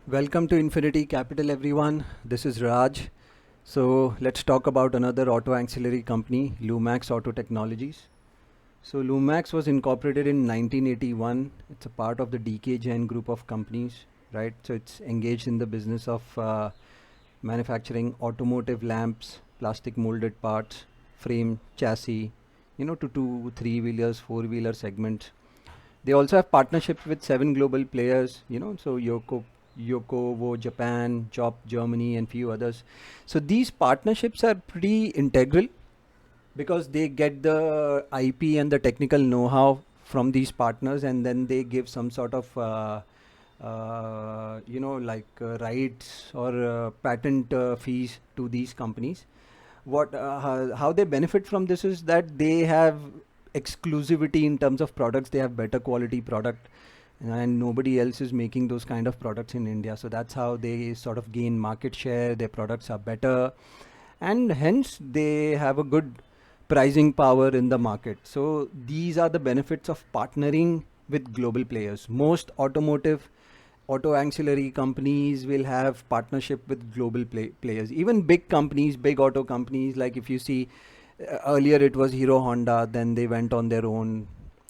Welcome to Infinity Capital, everyone. This is Raj. So let's talk about another auto ancillary company, Lumax Auto Technologies. So Lumax was incorporated in 1981. It's a part of the DK Jain group of companies, right? So it's engaged in the business of manufacturing automotive lamps, plastic molded parts, frame, chassis, to two, three wheelers, four wheeler segments. They also have partnerships with seven global players, so Yokowo, Japan, Chop, Germany, and few others. So these partnerships are pretty integral because they get the IP and the technical know-how from these partners, and then they give some sort of rights or patent fees to these companies. How they benefit from this is that they have exclusivity in terms of products. They have better quality product, and nobody else is making those kind of products in India. So that's how they sort of gain market share. Their products are better, and hence they have a good pricing power in the market. So these are the benefits of partnering with global players. Most auto ancillary companies will have partnership with global players. Even big companies, big auto companies, like if you see, earlier it was Hero Honda, then they went on their own.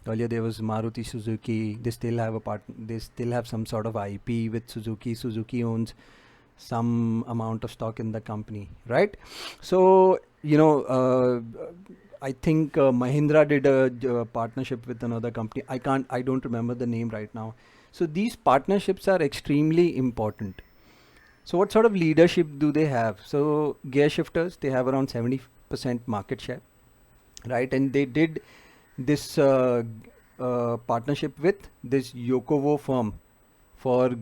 Earlier there was Maruti Suzuki. They still have they still have some sort of IP with Suzuki. Suzuki owns some amount of stock in the company, right? So I think Mahindra did a partnership with another company. I don't remember the name right now. So these partnerships are extremely important. So what sort of leadership do they have? So gear shifters, they have around 70% market share, right? And they did this partnership with this Yokowo firm for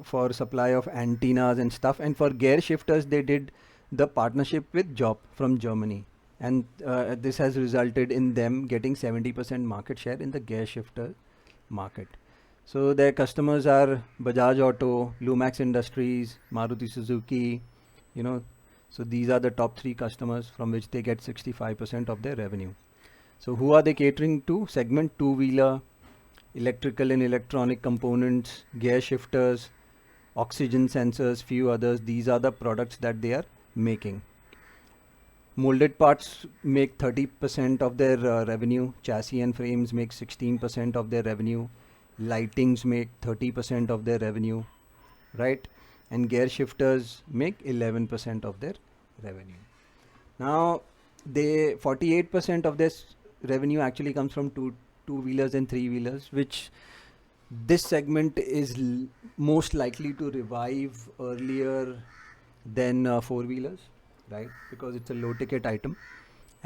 for supply of antennas and stuff. And for gear shifters, they did the partnership with Job from Germany, and this has resulted in them getting 70% market share in the gear shifter market. So their customers are Bajaj Auto, Lumax Industries, Maruti Suzuki, you know. So these are the top three customers from which they get 65% of their revenue. So who are they catering to? Segment two-wheeler, electrical and electronic components, gear shifters, oxygen sensors, few others. These are the products that they are making. Molded parts make 30% of their revenue. Chassis and frames make 16% of their revenue. Lightings make 30% of their revenue, right? And gear shifters make 11% of their revenue. Now, 48% of this revenue actually comes from two wheelers and three wheelers, which this segment is most likely to revive earlier than four wheelers, right? Because it's a low ticket item,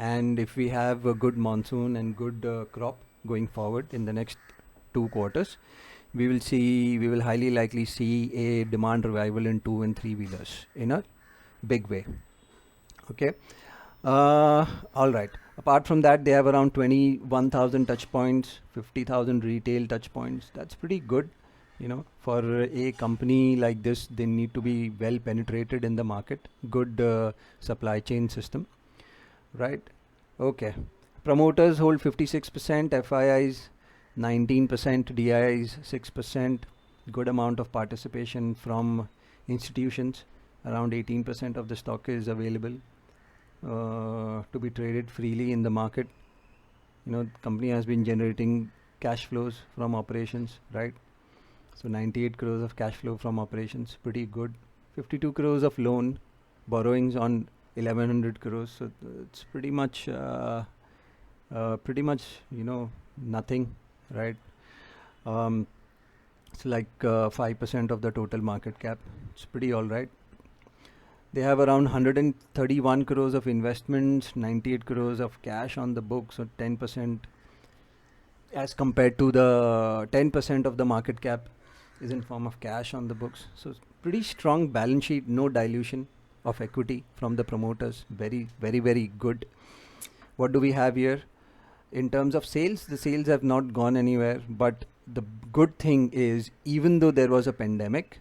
and if we have a good monsoon and good crop going forward in the next 2 quarters, we will highly likely see a demand revival in two and three wheelers in a big way. Okay. All right. Apart from that, they have around 21,000 touch points, 50,000 retail touch points. That's pretty good. For a company like this, they need to be well penetrated in the market, good supply chain system, right? Okay. Promoters hold 56%, FIIs 19%, DIIs 6%. Good amount of participation from institutions. Around 18% of the stock is available to be traded freely in the market. The company has been generating cash flows from operations, right? So 98 crores of cash flow from operations, pretty good. 52 crores of loan borrowings on 1100 crores. So it's pretty much nothing, right? It's like 5% of the total market cap. It's pretty all right. They have around 131 crores of investments, 98 crores of cash on the books, so 10% as compared to the 10% of the market cap is in form of cash on the books. So pretty strong balance sheet, no dilution of equity from the promoters. Very, very, very good. What do we have here? In terms of sales, the sales have not gone anywhere, but the good thing is, even though there was a pandemic,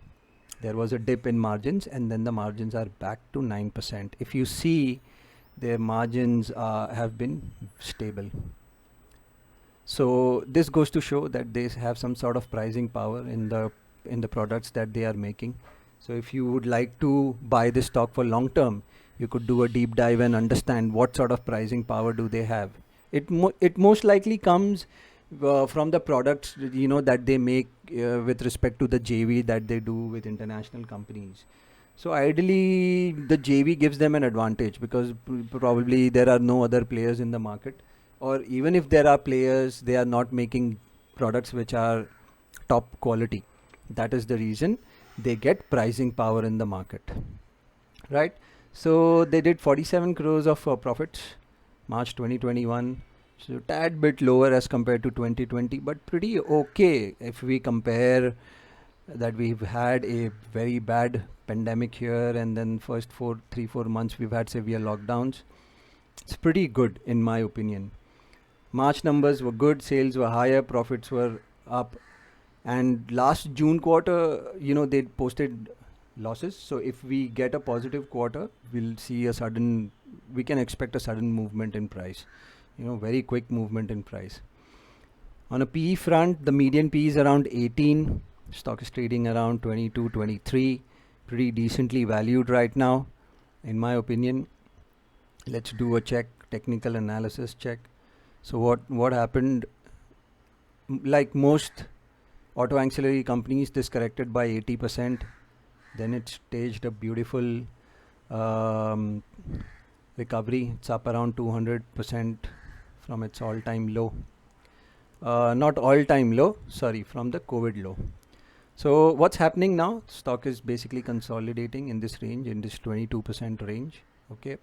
there was a dip in margins, and then the margins are back to 9%. If you see, their margins have been stable. So this goes to show that they have some sort of pricing power in the in the products that they are making. So if you would like to buy this stock for long term, you could do a deep dive and understand what sort of pricing power do they have. It most likely comes from the products that they make with respect to the JV that they do with international companies. So ideally, the JV gives them an advantage because probably there are no other players in the market, or even if there are players, they are not making products which are top quality. That is the reason they get pricing power in the market, right? So they did 47 crores of profits March 2021. So tad bit lower as compared to 2020, but pretty okay if we compare that we've had a very bad pandemic here, and then first 3-4 months we've had severe lockdowns. It's pretty good in my opinion. March numbers were good, sales were higher, profits were up, and last June quarter, they posted losses. So if we get a positive quarter, we can expect a sudden movement in price, very quick movement in price. On a PE front, the median PE is around 18. Stock is trading around 22, 23. Pretty decently valued right now, in my opinion. Let's do a check, technical analysis check. So what happened? Like most auto ancillary companies, this corrected by 80%. Then it staged a beautiful recovery. It's up around 200% from its all-time low. Not all-time low, sorry, from the COVID low. So what's happening now? Stock is basically consolidating in this range, in this 22% range. Okay,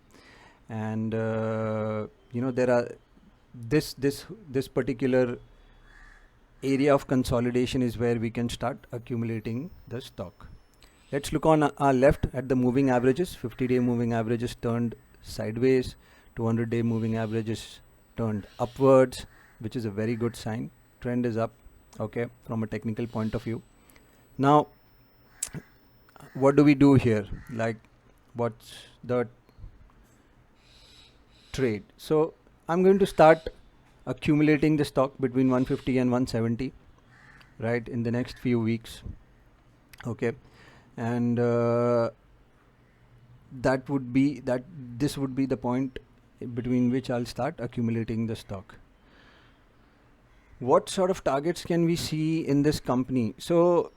and there are this particular area of consolidation is where we can start accumulating the stock. Let's look on our left at the moving averages. 50-day moving averages turned sideways. 200-day moving averages turned upwards, which is a very good sign. Trend is up, okay, from a technical point of view. Now, what do we do here? Like, what's the trade? So I'm going to start accumulating the stock between 150 and 170, right, in the next few weeks. Okay, and this would be the point between which I'll start accumulating the stock. What sort of targets can we see in this company? So,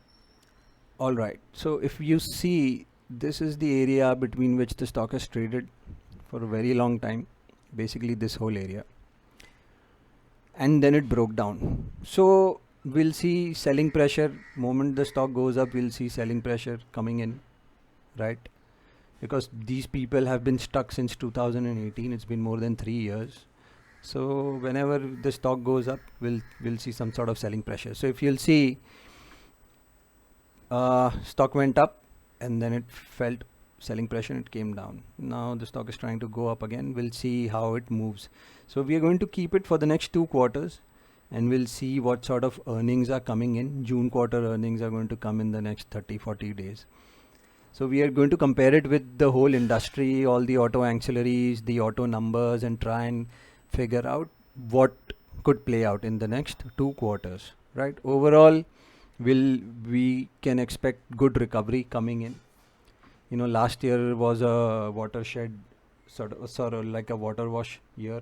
all right. So if you see, this is the area between which the stock has traded for a very long time, basically this whole area. And then it broke down. So we'll see selling pressure. Moment the stock goes up, we'll see selling pressure coming in, right? Because these people have been stuck since 2018. It's been more than 3 years. So whenever the stock goes up, we'll see some sort of selling pressure. So if you'll see, stock went up and then it felt selling pressure, it came down. Now the stock is trying to go up again. We'll see how it moves. So we are going to keep it for the next 2 quarters, and we'll see what sort of earnings are coming in. June quarter earnings are going to come in the next 30-40 days. So we are going to compare it with the whole industry, all the auto ancillaries, the auto numbers, and try and figure out what could play out in the next 2 quarters, right? Overall, we can expect good recovery coming in. Last year was a watershed, sort of like a water wash year.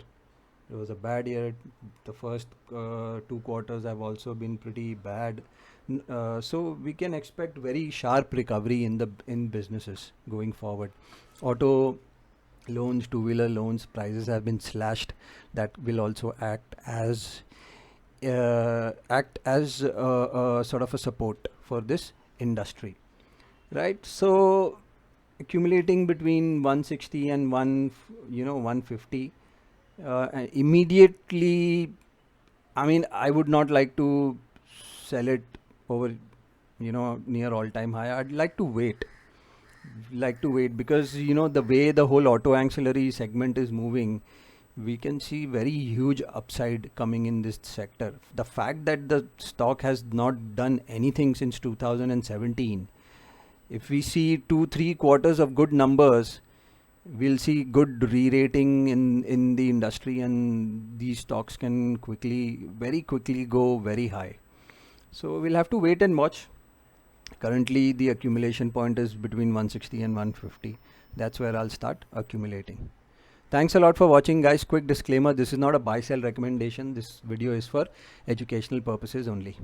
It was a bad year. The first 2 quarters have also been pretty bad. So we can expect very sharp recovery in businesses going forward. Auto loans, two-wheeler loans, prices have been slashed. That will also act as sort of a support for this industry, right? So accumulating between 160 and 150. Immediately, I mean, I would not like to sell it over near all-time high. I'd like to wait because the way the whole auto ancillary segment is moving, we can see very huge upside coming in this sector. The fact that the stock has not done anything since 2017, if we see 2-3 quarters of good numbers, we'll see good re-rating in the industry, and these stocks can very quickly go very high. So we'll have to wait and watch. Currently, the accumulation point is between 160 and 150. That's where I'll start accumulating. Thanks a lot for watching, guys. Quick disclaimer, this is not a buy sell recommendation. This video is for educational purposes only.